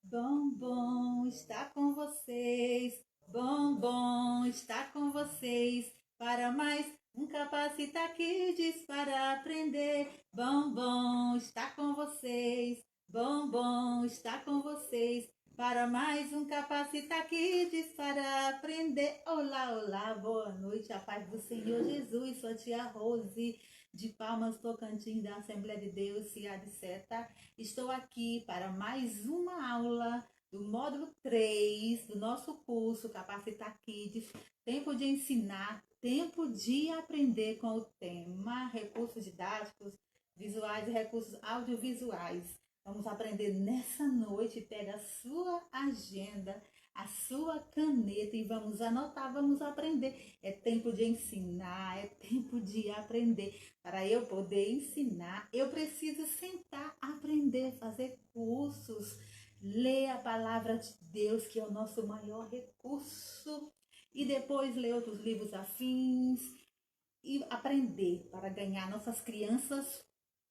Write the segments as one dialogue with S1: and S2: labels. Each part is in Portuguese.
S1: Bom estar com vocês. Bom estar com vocês. Para mais um Capacita Kids para aprender. Bom estar com vocês. Bom estar com vocês. Para mais um Capacita Kids para aprender. Olá, boa noite. A paz do Senhor Jesus. Sou a tia Rose de Palmas, Tocantins, da Assembleia de Deus, Cia de Seta. Estou aqui para mais uma aula do módulo 3 do nosso curso Capacita Kids, tempo de ensinar, tempo de aprender com o tema recursos didáticos, visuais e recursos audiovisuais. Vamos aprender nessa noite. Pega a sua agenda, a sua caneta e vamos anotar, vamos aprender. É tempo de ensinar, é tempo de aprender. Para eu poder ensinar, eu preciso sentar, aprender, fazer cursos, ler a palavra de Deus, que é o nosso maior recurso, e depois ler outros livros afins e aprender para ganhar nossas crianças.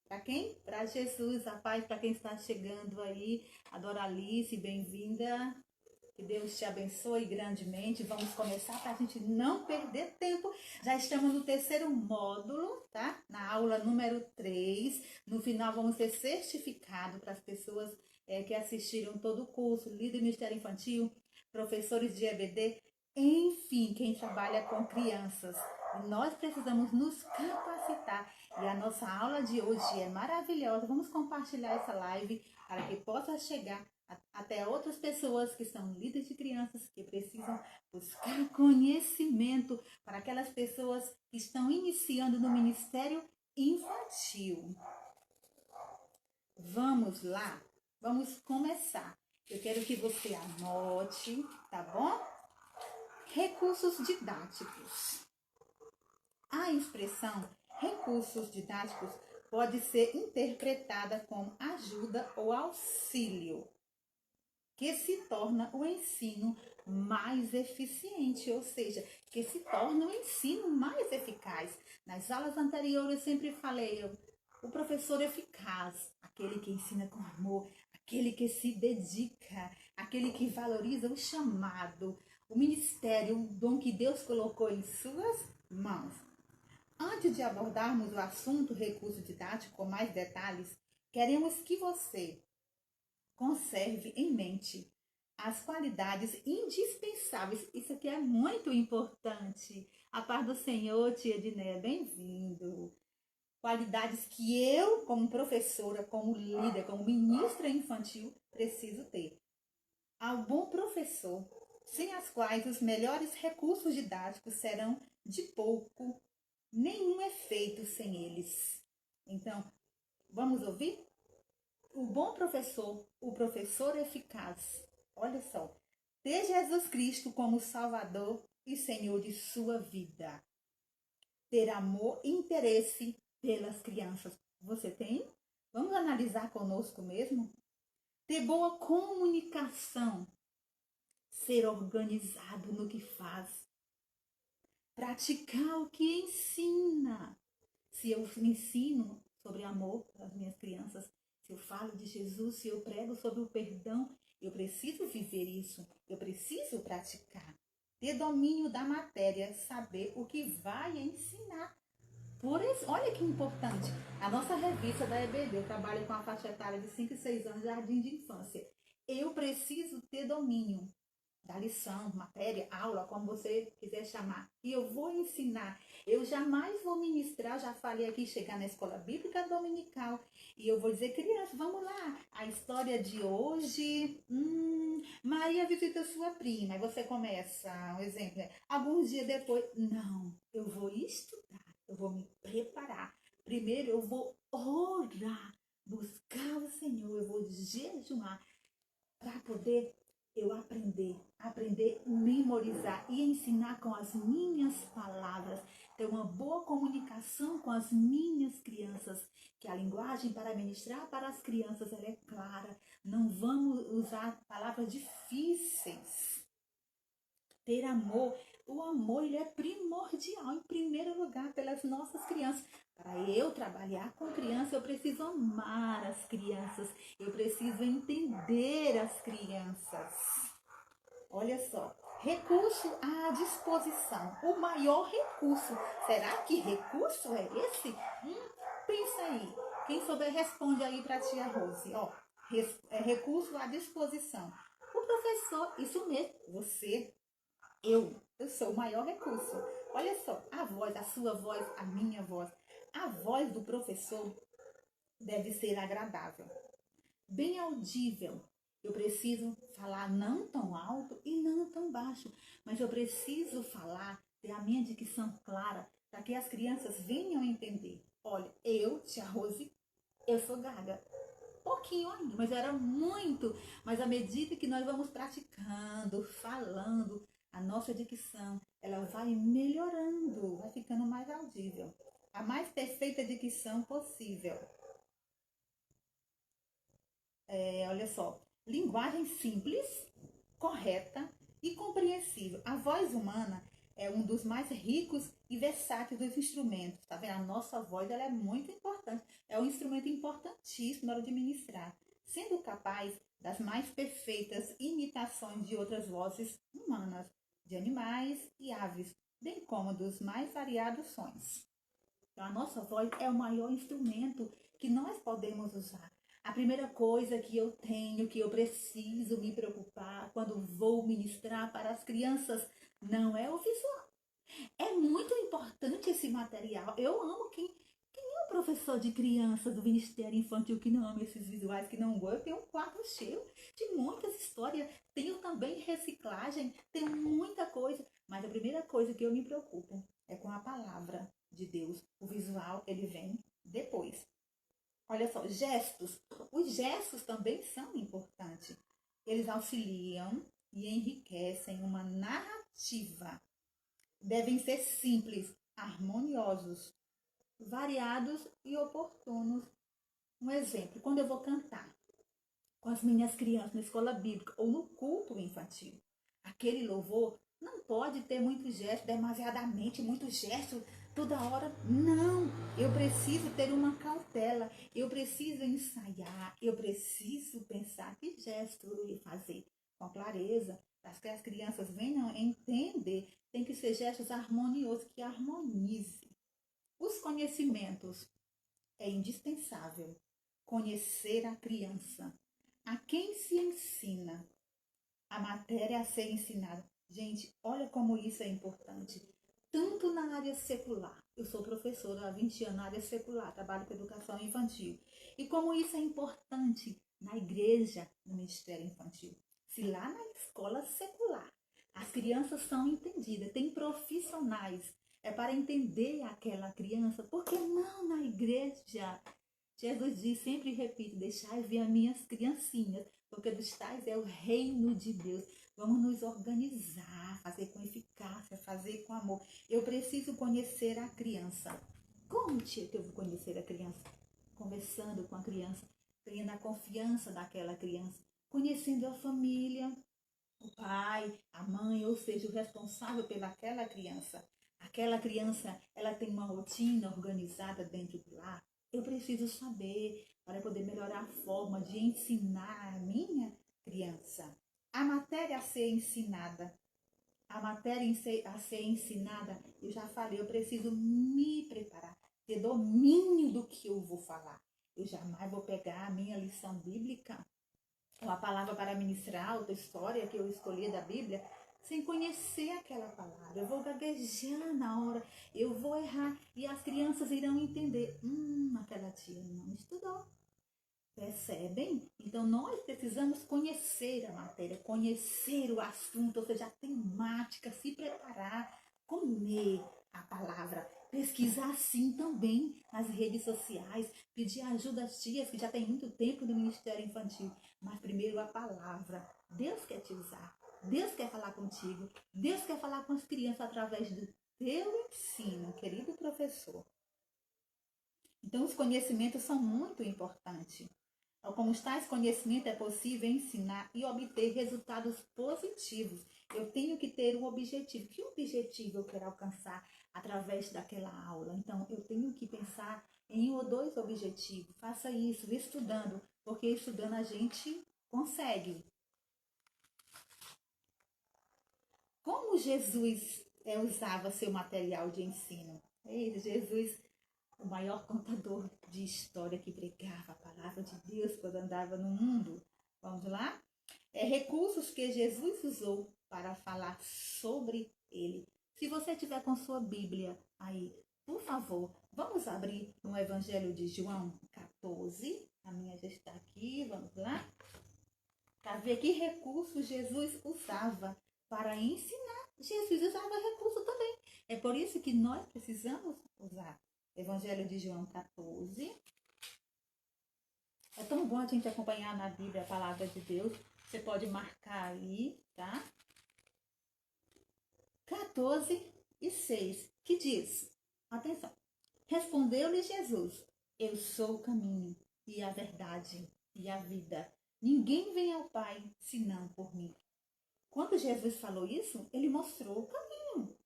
S1: Para quem? Para Jesus. A paz para quem está chegando aí. A Doralice, bem-vinda. Que Deus te abençoe grandemente. Vamos começar para a gente não perder tempo. Já estamos no terceiro módulo, tá? Na aula número 3. No final vamos ter certificado para as pessoas que assistiram todo o curso, líder Ministério Infantil, professores de EBD, enfim, quem trabalha com crianças. E nós precisamos nos capacitar. E a nossa aula de hoje é maravilhosa. Vamos compartilhar essa live para que possa chegar até outras pessoas que são líderes de crianças, que precisam buscar conhecimento, para aquelas pessoas que estão iniciando no ministério infantil. Vamos lá, vamos começar. Eu quero que você anote, tá bom? Recursos didáticos. A expressão recursos didáticos pode ser interpretada como ajuda ou auxílio, que se torna o ensino mais eficiente, ou seja, que se torna o ensino mais eficaz. Nas aulas anteriores eu sempre falei, o professor eficaz, aquele que ensina com amor, aquele que se dedica, aquele que valoriza o chamado, o ministério, o dom que Deus colocou em suas mãos. Antes de abordarmos o assunto recurso didático com mais detalhes, queremos que você conserve em mente as qualidades indispensáveis. Isso aqui é muito importante. A paz do Senhor, tia Edneia, bem-vindo. Qualidades que eu, como professora, como líder, como ministra infantil, preciso ter. Ao bom professor, sem as quais os melhores recursos didáticos serão de pouco, nenhum efeito sem eles. Então, vamos ouvir? O bom professor, o professor eficaz. Olha só, ter Jesus Cristo como Salvador e Senhor de sua vida. Ter amor e interesse pelas crianças. Você tem? Vamos analisar conosco mesmo? Ter boa comunicação. Ser organizado no que faz. Praticar o que ensina. Se eu ensino sobre amor para as minhas crianças, se eu falo de Jesus, se eu prego sobre o perdão, eu preciso viver isso, eu preciso praticar. Ter domínio da matéria, saber o que vai ensinar. Por isso, olha que importante, a nossa revista da EBD, eu trabalho com a faixa etária de 5 e 6 anos, jardim de infância. Eu preciso ter domínio da lição, matéria, aula, como você quiser chamar. E eu vou ensinar. Eu jamais vou ministrar, já falei aqui, chegar na escola bíblica dominical e eu vou dizer, criança, vamos lá. A história de hoje, Maria visita sua prima. Aí você começa, um exemplo, alguns dias depois, não, eu vou estudar, eu vou me preparar. Primeiro eu vou orar, buscar o Senhor, eu vou jejuar para poder eu aprender, memorizar e ensinar com as minhas palavras, ter uma boa comunicação com as minhas crianças, que a linguagem para ministrar para as crianças ela é clara, não vamos usar palavras difíceis. Ter amor, o amor ele é primordial, em primeiro lugar, pelas nossas crianças. Para eu trabalhar com criança, eu preciso amar as crianças, eu preciso entender as crianças. Olha só, recurso à disposição, o maior recurso. Será que recurso é esse? Pensa aí. Quem souber responde aí para a tia Rose. Ó, recurso à disposição. O professor, isso mesmo, você, eu sou o maior recurso. Olha só, a voz, a sua voz, a minha voz. A voz do professor deve ser agradável, bem audível. Eu preciso falar não tão alto e não tão baixo, mas eu preciso falar, ter a minha dicção clara, para que as crianças venham entender. Olha, eu, tia Rose, eu sou gaga. Pouquinho ainda, mas era muito. Mas à medida que nós vamos praticando, falando, a nossa dicção, ela vai melhorando, vai ficando mais audível. A mais perfeita dicção possível. Olha só, linguagem simples, correta e compreensível. A voz humana é um dos mais ricos e versáteis dos instrumentos, tá vendo? A nossa voz ela é muito importante, é um instrumento importantíssimo na hora de ministrar, sendo capaz das mais perfeitas imitações de outras vozes humanas, de animais e aves, bem como dos mais variados sons. Então, a nossa voz é o maior instrumento que nós podemos usar. A primeira coisa que eu tenho, que eu preciso me preocupar quando vou ministrar para as crianças, não é o visual. É muito importante esse material. Eu amo quem é o professor de crianças do Ministério Infantil que não ama esses visuais, que não gosta. Eu tenho um quarto cheio de muitas histórias. Tenho também reciclagem, tenho muita coisa. Mas a primeira coisa que eu me preocupo é com a palavra de Deus. O visual, ele vem depois. Olha só, gestos. Os gestos também são importantes. Eles auxiliam e enriquecem uma narrativa. Devem ser simples, harmoniosos, variados e oportunos. Um exemplo, quando eu vou cantar com as minhas crianças na escola bíblica ou no culto infantil, aquele louvor não pode ter muito gesto, demasiadamente muito gesto toda hora. Não, eu preciso ter uma cautela, eu preciso ensaiar, eu preciso pensar que gesto eu ia fazer com clareza, para que as crianças venham entender. Tem que ser gestos harmoniosos, que harmonize. Os conhecimentos é indispensável. Conhecer a criança, a quem se ensina, a matéria a ser ensinada. Gente, olha como isso é importante. Tanto na área secular, eu sou professora há 20 anos na área secular, trabalho com educação infantil. E como isso é importante na igreja, no Ministério Infantil. Se lá na escola secular as crianças são entendidas, tem profissionais para entender aquela criança, por que não na igreja? Jesus diz, sempre repito, deixai vir as minhas criancinhas, porque dos tais é o reino de Deus. Vamos nos organizar, fazer com eficácia, fazer com amor. Eu preciso conhecer a criança. Como, tia, que eu vou conhecer a criança? Conversando com a criança, ganhando a confiança daquela criança, conhecendo a família, o pai, a mãe, ou seja, o responsável pelaquela criança. Aquela criança, ela tem uma rotina organizada dentro do lar. Eu preciso saber para poder melhorar a forma de ensinar a minha criança. A matéria a ser ensinada. A matéria a ser ensinada, eu já falei, eu preciso me preparar, ter domínio do que eu vou falar. Eu jamais vou pegar a minha lição bíblica, ou a palavra para ministrar, outra história que eu escolhi da Bíblia, sem conhecer aquela palavra. Eu vou gaguejar na hora, eu vou errar e as crianças irão entender. Aquela tia não estudou. Percebem? Então nós precisamos conhecer a matéria, conhecer o assunto, ou seja, a temática, se preparar, comer a palavra, pesquisar sim também nas redes sociais, pedir ajuda às tias que já tem muito tempo no Ministério Infantil, mas primeiro a palavra. Deus quer te usar, Deus quer falar contigo, Deus quer falar com as crianças através do teu ensino, querido professor. Então os conhecimentos são muito importantes. Com os tais conhecimentos é possível ensinar e obter resultados positivos. Eu tenho que ter um objetivo. Que objetivo eu quero alcançar? através daquela aula. Então, eu tenho que pensar em um ou dois objetivos. Faça isso, estudando, porque estudando a gente consegue. Como Jesus usava seu material de ensino? Jesus, o maior contador de história que pregava a palavra de Deus quando andava no mundo. Vamos lá? Recursos que Jesus usou para falar sobre ele. Se você tiver com sua Bíblia aí, por favor, vamos abrir no Evangelho de João 14. A minha já está aqui, vamos lá. Para ver que recursos Jesus usava para ensinar. Jesus usava recurso também. É por isso que nós precisamos usar. Evangelho de João 14. É tão bom a gente acompanhar na Bíblia a palavra de Deus. Você pode marcar aí, tá? 14:6, que diz, atenção, respondeu-lhe Jesus, eu sou o caminho e a verdade e a vida. Ninguém vem ao Pai senão por mim. Quando Jesus falou isso, ele mostrou o caminho.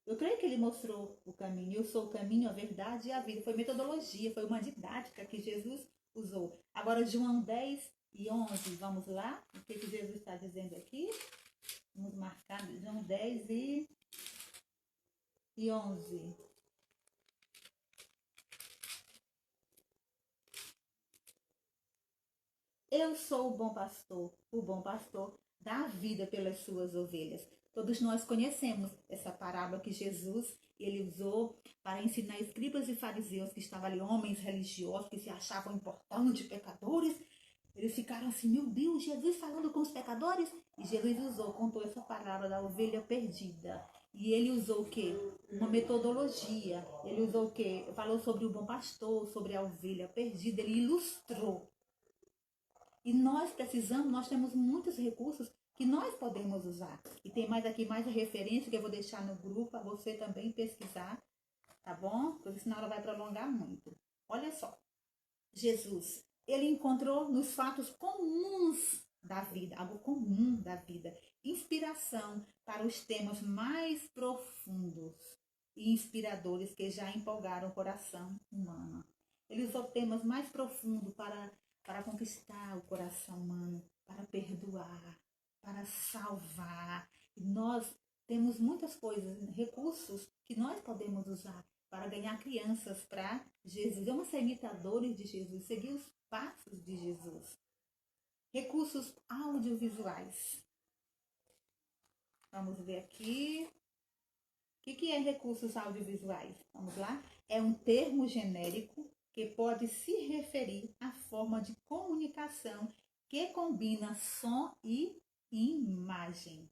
S1: Eu creio que ele mostrou o caminho. Eu sou o caminho, a verdade e a vida. Foi metodologia, foi uma didática que Jesus usou. Agora, João 10:11, vamos lá? O que Jesus está dizendo aqui? Vamos marcar João 10:11. Eu sou o bom pastor dá a vida pelas suas ovelhas. Todos nós conhecemos essa parábola que Jesus ele usou para ensinar escribas e fariseus que estavam ali, homens religiosos que se achavam importantes, pecadores. Eles ficaram assim, meu Deus, Jesus falando com os pecadores? E Jesus contou essa parábola da ovelha perdida. E ele usou o quê? Uma metodologia. Ele usou o quê? Falou sobre o bom pastor, sobre a ovelha perdida. Ele ilustrou. E nós temos muitos recursos que nós podemos usar. E tem mais aqui, mais a referência que eu vou deixar no grupo para você também pesquisar, tá bom? Porque senão ela vai prolongar muito. Olha só, Jesus, ele encontrou nos fatos comuns da vida, algo comum da vida, inspiração para os temas mais profundos e inspiradores que já empolgaram o coração humano. Ele usou temas mais profundos para conquistar o coração humano, para perdoar, para salvar. E nós temos muitas coisas, recursos que nós podemos usar para ganhar crianças para Jesus. Vamos ser imitadores de Jesus, seguir os passos de Jesus. Recursos audiovisuais. Vamos ver aqui. O que é recursos audiovisuais? Vamos lá? É um termo genérico que pode se referir à forma de comunicação que combina som e imagem.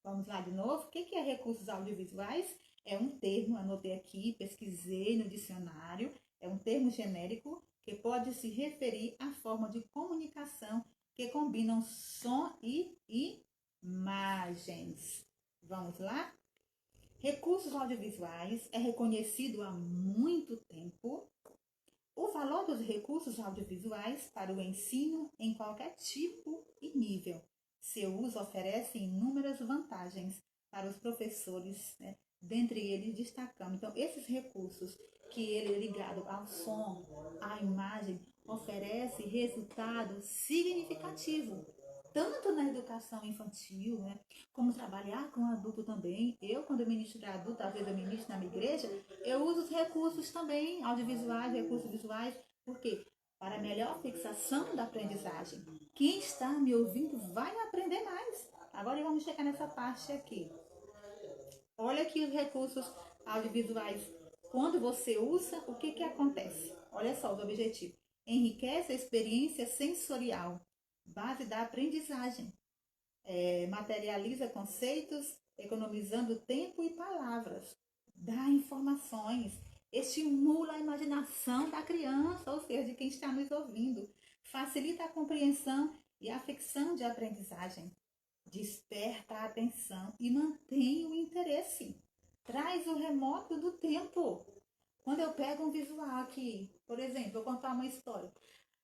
S1: Vamos lá de novo? O que é recursos audiovisuais? É um termo, anotei aqui, pesquisei no dicionário, é um termo genérico que pode se referir à forma de comunicação que combinam som e imagens. Vamos lá? Recursos audiovisuais é reconhecido há muito tempo. O valor dos recursos audiovisuais para o ensino em qualquer tipo e nível. Seu uso oferece inúmeras vantagens para os professores, né? Dentre eles destacamos. Então, esses recursos que ele é ligado ao som, à imagem, oferece resultado significativo, tanto na educação infantil, né, como trabalhar com adulto também. Eu, quando eu ministro para adulto, às vezes eu ministro na minha igreja, eu uso os recursos também, audiovisuais, recursos visuais, por quê? Para melhor fixação da aprendizagem. Quem está me ouvindo vai aprender mais. Agora vamos chegar nessa parte aqui. Olha aqui os recursos audiovisuais. Quando você usa, o que acontece? Olha só os objetivos. Enriquece a experiência sensorial, base da aprendizagem. Materializa conceitos, economizando tempo e palavras. Dá informações. Estimula a imaginação da criança, ou seja, de quem está nos ouvindo. Facilita a compreensão e a ficção de aprendizagem. Desperta a atenção e mantém o interesse. Traz o remoto do tempo. Quando eu pego um visual aqui, por exemplo, eu contar uma história,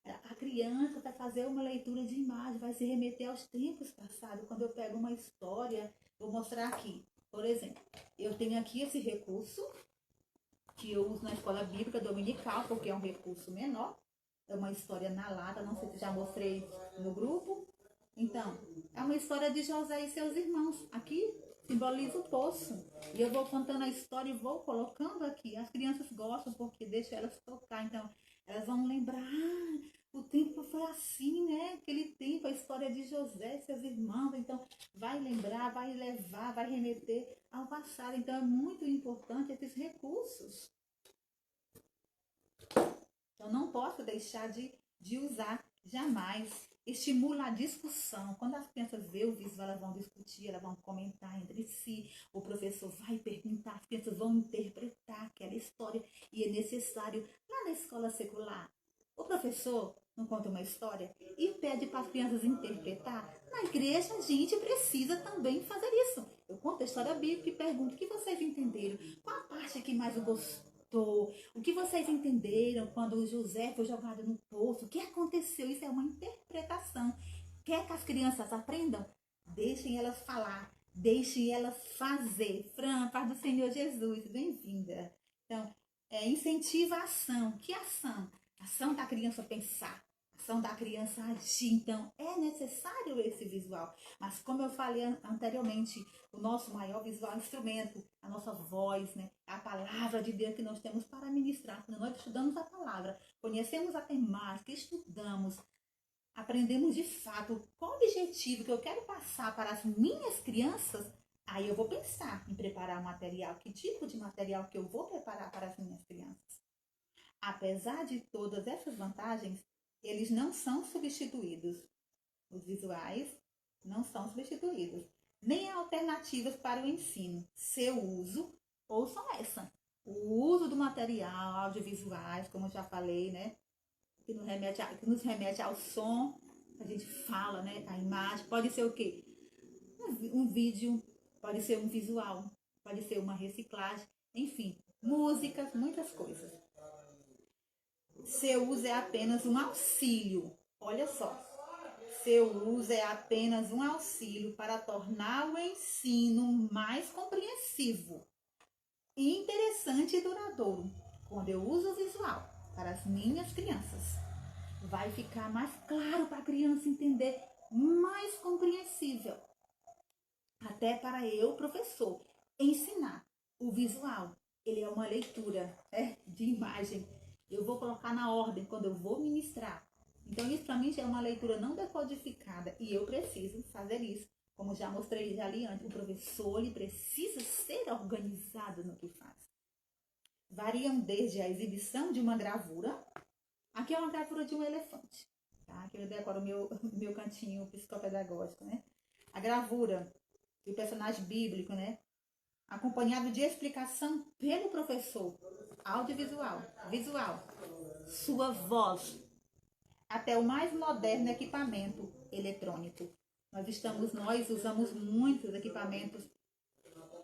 S1: a criança vai fazer uma leitura de imagem, vai se remeter aos tempos passados. Quando eu pego uma história, vou mostrar aqui. Por exemplo, eu tenho aqui esse recurso, que eu uso na escola bíblica dominical, porque é um recurso menor. É uma história na lata, não sei se já mostrei no grupo. Então, é uma história de José e seus irmãos. Aqui simboliza o poço. E eu vou contando a história e vou colocando aqui. As crianças gostam porque deixa elas tocar. Então, elas vão lembrar, o tempo foi assim, né? Aquele tempo, a história de José e seus irmãos. Então, vai lembrar, vai levar, vai remeter ao passado. Então, é muito importante esses recursos. Então, não posso deixar de usar jamais. Estimula a discussão. Quando as crianças veem o visual, elas vão discutir, elas vão comentar entre si. O professor vai perguntar, as crianças vão interpretar aquela história. E é necessário, lá na escola secular, o professor não conta uma história e pede para as crianças interpretar. Na igreja, a gente precisa também fazer isso. Eu conto a história bíblica e pergunto o que vocês entenderam. Qual a parte que mais gostou? O que vocês entenderam quando José foi jogado no poço? O que aconteceu? Isso é uma interpretação. Quer que as crianças aprendam? Deixem elas falar. Deixem elas fazer. Fran, paz do Senhor Jesus, bem-vinda. Então, incentiva a ação. Que ação? A ação da criança pensar, a ação da criança agir. Então, é necessário esse visual. Mas, como eu falei anteriormente, o nosso maior visual instrumento, a nossa voz, né? A palavra de Deus que nós temos para ministrar. Quando nós estudamos a palavra, conhecemos a temática, estudamos, aprendemos de fato qual o objetivo que eu quero passar para as minhas crianças, aí eu vou pensar em preparar o material, que tipo de material que eu vou preparar para as minhas crianças. Apesar de todas essas vantagens, eles não são substituídos. Os visuais não são substituídos, nem alternativas para o ensino. Seu uso, ouçam essa. O uso do material audiovisuais, como eu já falei, né? Que nos remete ao som, a gente fala, né? A imagem, pode ser o quê? Um vídeo, pode ser um visual, pode ser uma reciclagem, enfim, músicas, muitas coisas. Seu uso é apenas um auxílio. Olha só. Seu uso é apenas um auxílio para tornar o ensino mais compreensivo, interessante e duradouro. Quando eu uso o visual para as minhas crianças, vai ficar mais claro para a criança entender, mais compreensível. Até para eu, professor, ensinar o visual. Ele é uma leitura de imagem. Eu vou colocar na ordem quando eu vou ministrar. Então, isso para mim já é uma leitura não decodificada. E eu preciso fazer isso. Como já mostrei já ali antes, o professor ele precisa ser organizado no que faz. Variam desde a exibição de uma gravura. Aqui é uma gravura de um elefante. Tá? Aqui eu decoro o meu cantinho psicopedagógico, né? A gravura do personagem bíblico, né? Acompanhado de explicação pelo professor, audiovisual, visual, sua voz, até o mais moderno equipamento eletrônico. Nós usamos muitos equipamentos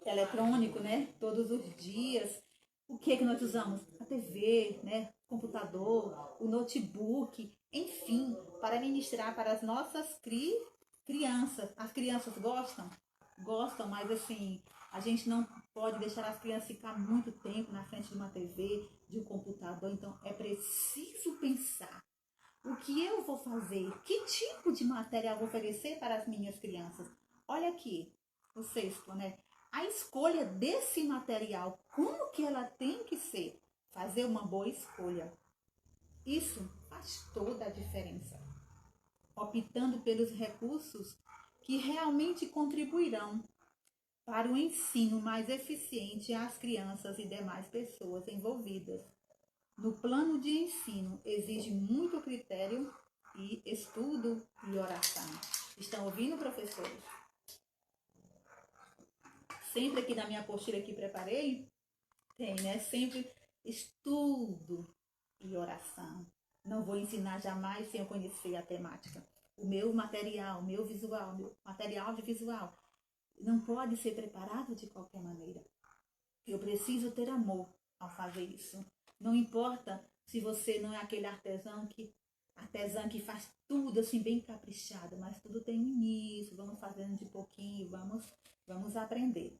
S1: eletrônicos, né? Todos os dias. O que nós usamos? A TV, né? O computador, o notebook, enfim, para ministrar para as nossas crianças. As crianças gostam? Gostam, mas assim, a gente não pode deixar as crianças ficar muito tempo na frente de uma TV, de um computador. Então, é preciso pensar o que eu vou fazer, que tipo de material vou oferecer para as minhas crianças. Olha aqui, o sexto, né? A escolha desse material, como que ela tem que ser? Fazer uma boa escolha. Isso faz toda a diferença. Optando pelos recursos que realmente contribuirão para o ensino mais eficiente às crianças e demais pessoas envolvidas. No plano de ensino, exige muito critério e estudo e oração. Estão ouvindo, professores? Sempre aqui na minha apostila que preparei, tem, né? Sempre estudo e oração. Não vou ensinar jamais sem eu conhecer a temática. O meu material, o meu visual, meu material audiovisual não pode ser preparado de qualquer maneira. Eu preciso ter amor ao fazer isso. Não importa se você não é aquele artesão que faz tudo assim bem caprichado, mas tudo tem um início, vamos fazendo de pouquinho, vamos aprender.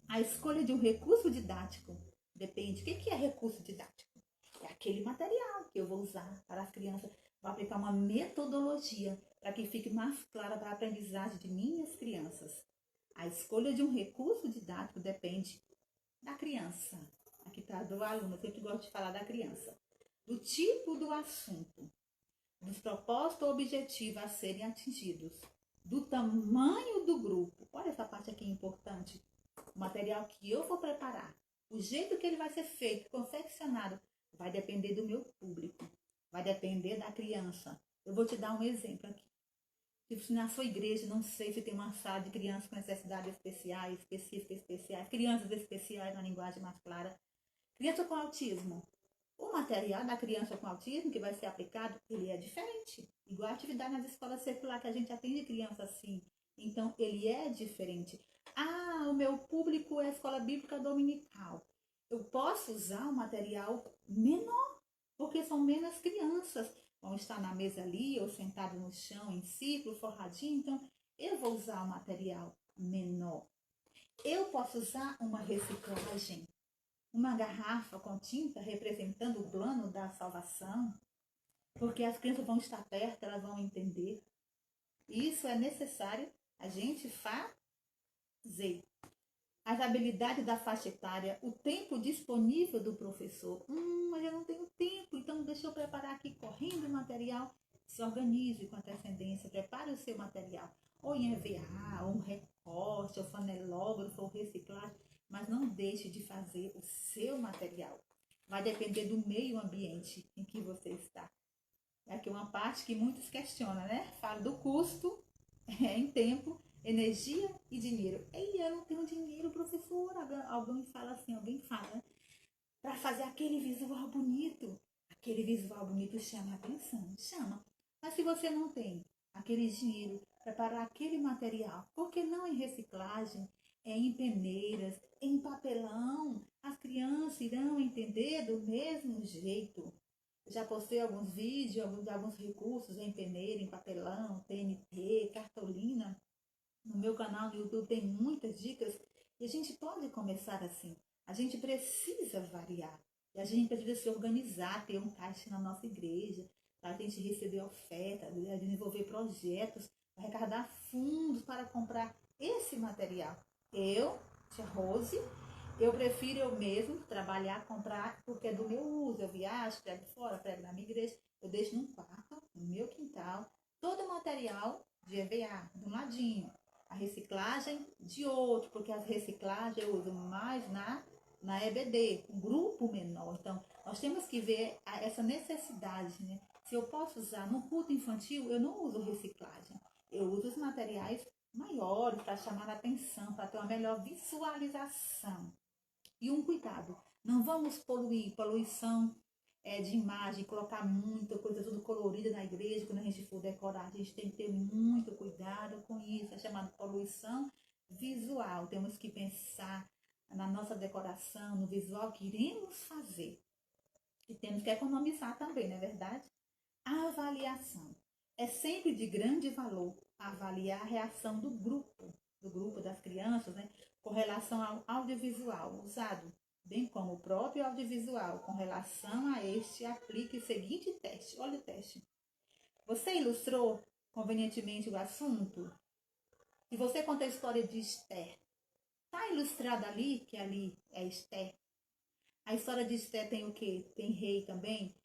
S1: A escolha de um recurso didático Depende. O que é recurso didático? É aquele material que eu vou usar para as crianças. Vou aplicar uma metodologia para que fique mais clara para a aprendizagem de minhas crianças. A escolha de um recurso didático depende da criança. Aqui está do aluno, eu sempre gosto de falar da criança. Do tipo do assunto, dos propósitos ou objetivos a serem atingidos, do tamanho do grupo. Olha essa parte aqui importante. O material que eu vou preparar, o jeito que ele vai ser feito, confeccionado, vai depender do meu público, vai depender da criança. Eu vou te dar um exemplo aqui. Se na sua igreja, não sei se tem uma sala de crianças com necessidades especiais, específicas, especiais, crianças especiais na linguagem mais clara, criança com autismo. O material da criança com autismo que vai ser aplicado, ele é diferente. Igual a atividade nas escolas circulares que a gente atende criança assim. Então, ele é diferente. Ah, o meu público é a escola bíblica dominical. Eu posso usar um material menor, porque são menos crianças. Vão estar na mesa ali, ou sentado no chão, em círculo, forradinho. Então, eu vou usar um material menor. Eu posso usar uma reciclagem. Uma garrafa com tinta representando o plano da salvação, porque as crianças vão estar perto, elas vão entender. Isso é necessário a gente fazer. As habilidades da faixa etária, o tempo disponível do professor. Mas eu não tenho tempo, então deixa eu preparar aqui correndo o material. Se organize com antecedência, prepare o seu material. Ou em EVA, ou um recorte, ou flanelógrafo, ou reciclagem. Mas não deixe de fazer o seu material. Vai depender do meio ambiente em que você está. É aqui uma parte que muitos questionam, né? Fala do custo em tempo, energia e dinheiro. Ei, eu não tenho dinheiro, professor. Alguém fala assim, né? Para fazer aquele visual bonito. Aquele visual bonito chama a atenção, chama. Mas se você não tem aquele dinheiro, preparar aquele material, por que não em reciclagem, em peneiras, em papelão? As crianças irão entender do mesmo jeito. Já postei alguns vídeos de alguns recursos em peneira, em papelão, TNT, cartolina. No meu canal no YouTube tem muitas dicas e a gente pode começar assim. A gente precisa variar. E a gente precisa se organizar, ter um caixa na nossa igreja, para a gente receber oferta, desenvolver projetos, arrecadar fundos para comprar esse material. Eu, tia Rose, eu prefiro eu mesmo trabalhar, comprar, porque é do meu uso. Eu viajo, prego fora, prego na minha igreja, eu deixo num quarto, no meu quintal, todo o material de EVA, de um ladinho. A reciclagem de outro, porque as reciclagens eu uso mais na EBD, um grupo menor. Então, nós temos que ver essa necessidade, né? Se eu posso usar no culto infantil, eu não uso reciclagem. Eu uso os materiais maiores para chamar a atenção, para ter uma melhor visualização. E um cuidado, não vamos poluição de imagem, colocar muita coisa tudo colorida na igreja, quando a gente for decorar, a gente tem que ter muito cuidado com isso, é chamado poluição visual. Temos que pensar na nossa decoração, no visual que iremos fazer. E temos que economizar também, não é verdade? A avaliação. É sempre de grande valor avaliar a reação do grupo das crianças, né, com relação ao audiovisual usado, bem como o próprio audiovisual. Com relação a este, aplique o seguinte teste. Olha o teste. Você ilustrou convenientemente o assunto? Se você conta a história de Esther, está ilustrada ali, que ali é Esther? A história de Esther tem o quê? Tem rei também?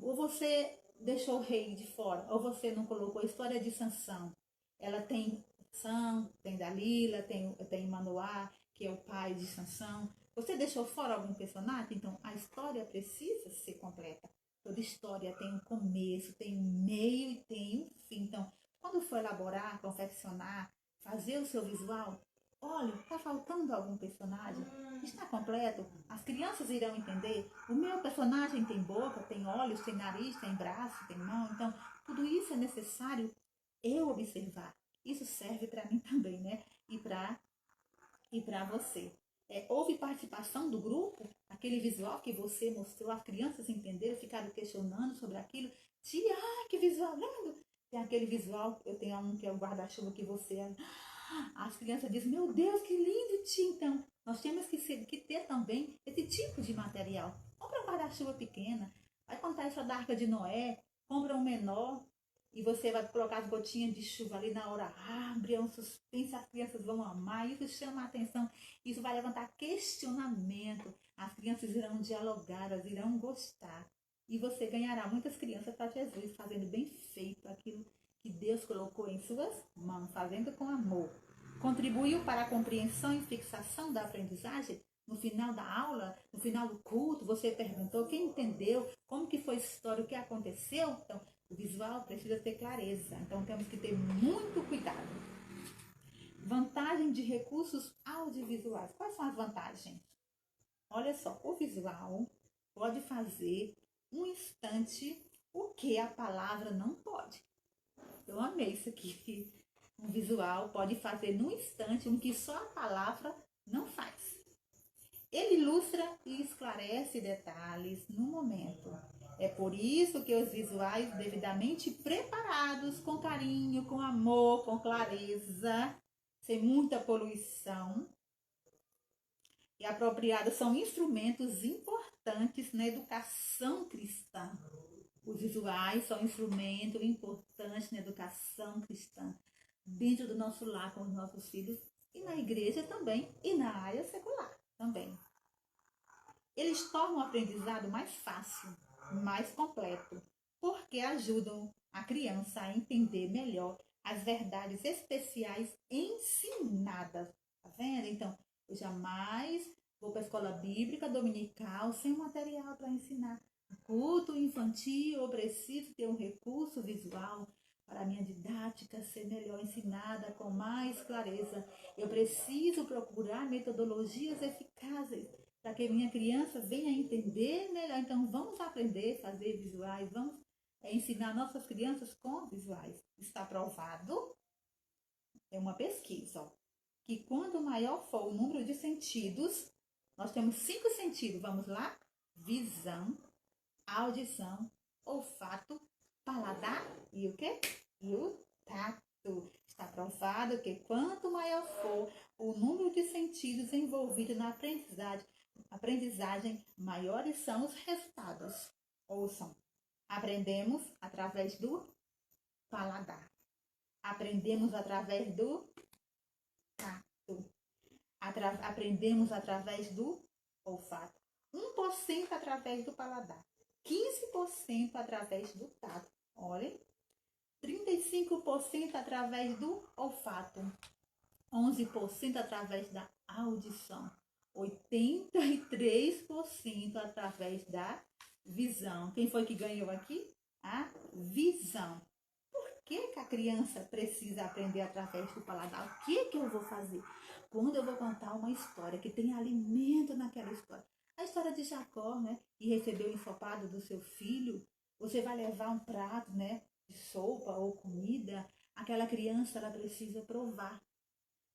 S1: Ou você deixou o rei de fora? Ou você não colocou a história de Sansão? Ela tem Sansão, tem Dalila, tem Manoá, que é o pai de Sansão. Você deixou fora algum personagem? Então, a história precisa ser completa. Toda história tem um começo, tem um meio e tem um fim. Então, quando for elaborar, confeccionar, fazer o seu visual, olha, está faltando algum personagem? Está completo? As crianças irão entender. O meu personagem tem boca, tem olhos, tem nariz, tem braço, tem mão. Então, tudo isso é necessário eu observar. Isso serve para mim também, né? E para você. Houve participação do grupo? Aquele visual que você mostrou, as crianças entenderam, ficaram questionando sobre aquilo. Tia, que visual lindo! Tem aquele visual, eu tenho um que é o guarda-chuva que você As crianças dizem, meu Deus, que lindo, tia. Então, nós temos que ter também esse tipo de material. Compra um guarda-chuva pequena, vai contar a história da Arca de Noé, compra um menor, e você vai colocar as gotinhas de chuva ali na hora, abre, é um suspense, as crianças vão amar, isso chama a atenção, isso vai levantar questionamento, as crianças irão dialogar, elas irão gostar, e você ganhará muitas crianças para Jesus, fazendo bem feito aquilo que Deus colocou em suas mãos, fazendo com amor. Contribuiu para a compreensão e fixação da aprendizagem? No final da aula, no final do culto, você perguntou, quem entendeu, como que foi a história, o que aconteceu? Então, o visual precisa ter clareza, então temos que ter muito cuidado. Vantagem de recursos audiovisuais. Quais são as vantagens? Olha só, o visual pode fazer um instante o que a palavra não pode. Eu amei isso aqui. Um visual pode fazer num instante o que só a palavra não faz. Ele ilustra e esclarece detalhes no momento. É por isso que os visuais devidamente preparados, com carinho, com amor, com clareza, sem muita poluição e apropriados, são instrumentos importantes na educação cristã. Os visuais são instrumento importante na educação cristã, dentro do nosso lar com os nossos filhos e na igreja também e na área secular também. Eles tornam o aprendizado mais fácil, mais completo, porque ajudam a criança a entender melhor as verdades especiais ensinadas. Tá vendo? Então, eu jamais vou para a escola bíblica dominical sem material para ensinar. No culto infantil, eu preciso ter um recurso visual para a minha didática ser melhor ensinada com mais clareza. Eu preciso procurar metodologias eficazes para que minha criança venha entender melhor. Então, vamos aprender a fazer visuais, vamos ensinar nossas crianças com visuais. Está provado, é uma pesquisa, ó, que quanto maior for o número de sentidos, nós temos 5 sentidos, vamos lá? Visão, audição, olfato, paladar e o quê? E o tato. Está provado que quanto maior for o número de sentidos envolvidos na aprendizagem, maiores são os resultados. Ouçam, aprendemos através do paladar, aprendemos através do tato, aprendemos através do olfato, 1% através do paladar, 15% através do tato, olhem, 35% através do olfato, 11% através da audição, 83% através da visão. Quem foi que ganhou aqui? A visão. Por que a criança precisa aprender através do paladar? O que eu vou fazer? Quando eu vou contar uma história que tem alimento naquela história. A história de Jacó, né? E recebeu o ensopado do seu filho. Você vai levar um prato, né? De sopa ou comida. Aquela criança, ela precisa provar.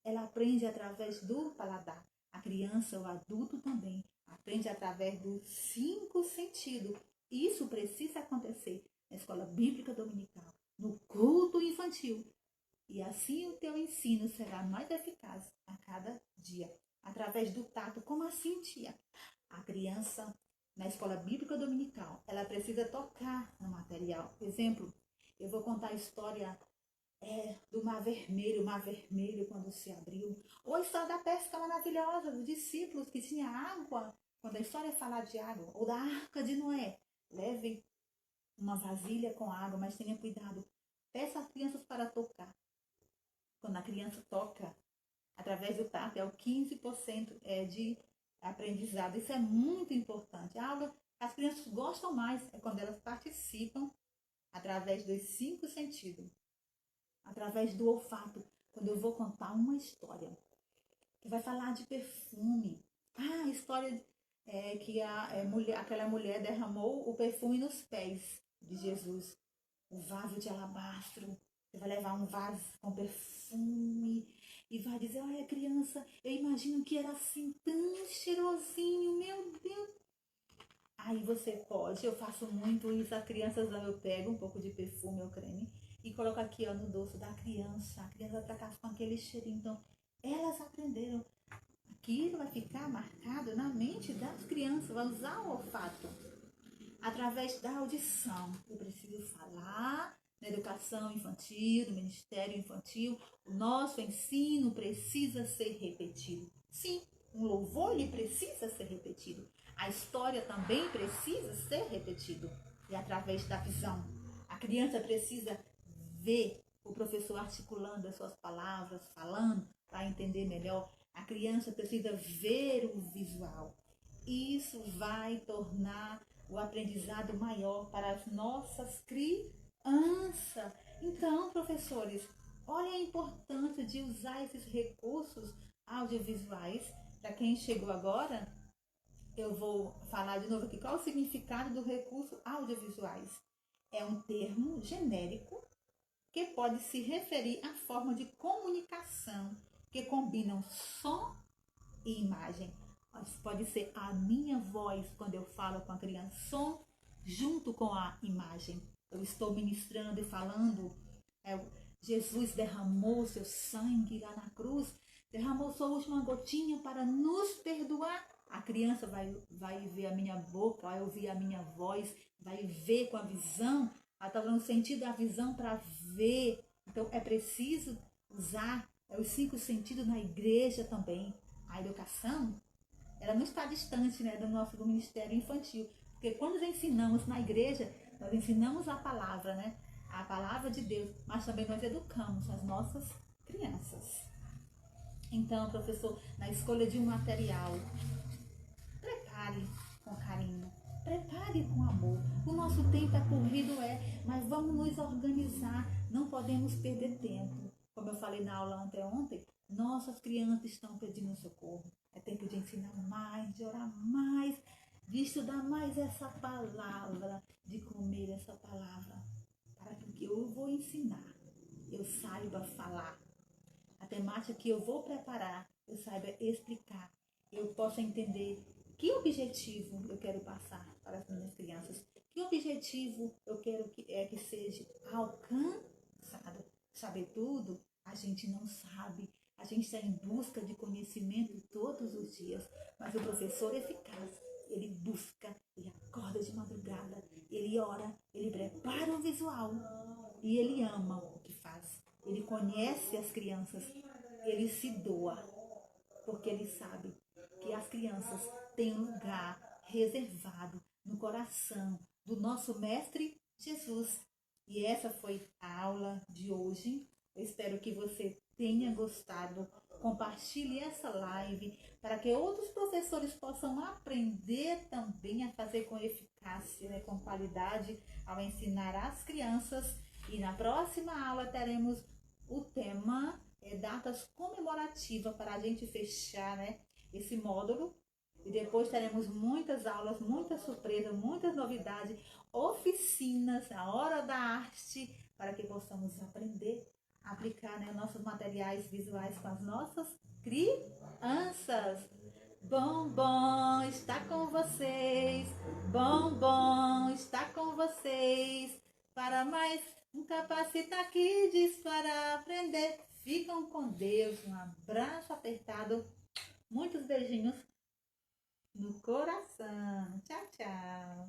S1: Ela aprende através do paladar. A criança, o adulto também, aprende através dos 5 sentidos. Isso precisa acontecer na escola bíblica dominical, no culto infantil. E assim o teu ensino será mais eficaz a cada dia. Através do tato. Como assim, tia? A criança, na escola bíblica dominical, ela precisa tocar no material. Por exemplo, eu vou contar a história do Mar Vermelho quando se abriu. Ou a história da pesca maravilhosa dos discípulos que tinha água. Quando a história falar de água, ou da Arca de Noé, leve uma vasilha com água, mas tenha cuidado. Peça às crianças para tocar. Quando a criança toca, através do tato, é o 15% de aprendizado. Isso é muito importante. A aula, as crianças gostam mais quando elas participam através dos 5 sentidos. Através do olfato, quando eu vou contar uma história que vai falar de perfume. A história que aquela mulher derramou o perfume nos pés de Jesus. O vaso de alabastro. Você vai levar um vaso com perfume e vai dizer, olha criança, eu imagino que era assim tão cheirosinho, meu Deus. Aí você pode, eu faço muito isso, as crianças, eu pego um pouco de perfume ou creme e coloca aqui, ó, no dorso da criança. A criança vai pra casa com aquele cheirinho. Então, elas aprenderam. Aquilo vai ficar marcado na mente das crianças, vai usar o olfato. Através da audição, eu preciso falar na educação infantil, no ministério infantil, o nosso ensino precisa ser repetido. Sim, um louvor ele precisa ser repetido. A história também precisa ser repetido. E através da visão, a criança precisa ver o professor articulando as suas palavras, falando para entender melhor. A criança precisa ver o visual. Isso vai tornar o aprendizado maior para as nossas crianças. Então, professores, olha a importância de usar esses recursos audiovisuais. Para quem chegou agora, eu vou falar de novo aqui qual é o significado do recurso audiovisuais. É um termo genérico que pode se referir à forma de comunicação que combinam som e imagem. Pode ser a minha voz quando eu falo com a criança, som junto com a imagem. Eu estou ministrando e falando, Jesus derramou seu sangue lá na cruz, derramou sua última gotinha para nos perdoar. A criança vai ver a minha boca, vai ouvir a minha voz, vai ver com a visão. Ela está dando sentido à visão para ver. Então é preciso usar os 5 sentidos na igreja também. A educação, ela não está distante, né, do ministério infantil. Porque quando nós ensinamos na igreja, nós ensinamos a palavra, né? A palavra de Deus, mas também nós educamos as nossas crianças. Então, professor, na escolha de um material, prepare com carinho, prepare com amor. O nosso tempo é corrido, mas vamos nos organizar, não podemos perder tempo. Como eu falei na aula anteontem, nossas crianças estão pedindo socorro. É tempo de ensinar mais, de orar mais, de estudar mais essa palavra, de comer essa palavra, para que o que eu vou ensinar, eu saiba falar. A temática que eu vou preparar, eu saiba explicar, eu possa entender que objetivo eu quero passar para as minhas crianças, que objetivo eu quero que seja alcançado. Saber tudo, a gente não sabe. A gente está em busca de conhecimento todos os dias, mas o professor eficaz, ele busca, ele acorda de madrugada, ele ora, ele prepara o visual e ele ama o que faz. Ele conhece as crianças, ele se doa, porque ele sabe que as crianças têm um lugar reservado no coração do nosso Mestre Jesus. E essa foi a aula de hoje. Eu espero que você tenha gostado. Compartilhe essa live para que outros professores possam aprender também a fazer com eficácia, né, com qualidade, ao ensinar as crianças. E na próxima aula teremos o tema datas comemorativas para a gente fechar, né, esse módulo. E depois teremos muitas aulas, muitas surpresas, muitas novidades, oficinas, a hora da arte, para que possamos aprender a aplicar, né, nossos materiais visuais com as nossas crianças. Bom estar com vocês. Bom estar com vocês. Para mais um Capacita Kids para aprender. Ficam com Deus. Um abraço apertado. Muitos beijinhos no coração. Tchau, tchau.